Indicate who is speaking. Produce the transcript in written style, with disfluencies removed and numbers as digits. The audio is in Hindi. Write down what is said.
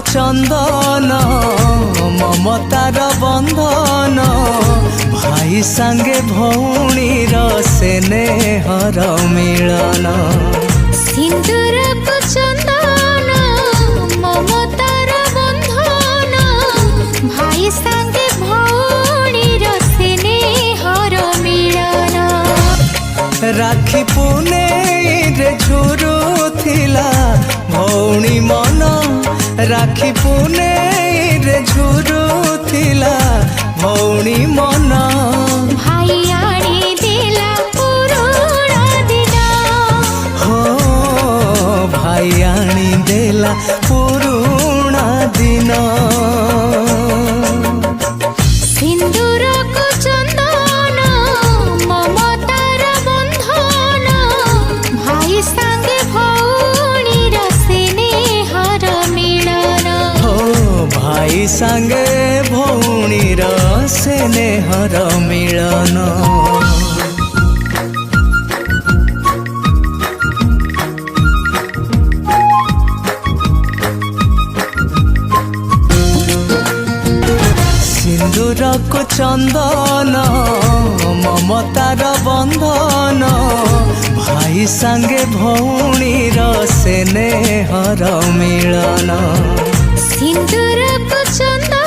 Speaker 1: चंदन ममतार बंधन भाई सांगे भौणीर स्नेहर मिलन।
Speaker 2: सिंदूर को चंदन ममतार बंधन भाई सांगे भौणीर स्नेहर मिलन।
Speaker 1: राखी पुनेई रे झुरुथिला भौणी मन, राखी पुनेई रे झुरुथिला भौणी मन।
Speaker 2: भाई आनी देला पुरुणा दिन,
Speaker 1: हो भाई आनी देला पुरुणा दिन।
Speaker 2: सिंदूर को चंदन ममतार बंधन भाई सांगे भौणीर स्नेहर मिलन।
Speaker 1: हो भाई सांगे भौणीर स्नेहर मिलन। सिंदूर को चंदन ममतार बंधन भाई सांगे भौणीर स्नेहर मिलन।
Speaker 2: सिंदूर को चंदन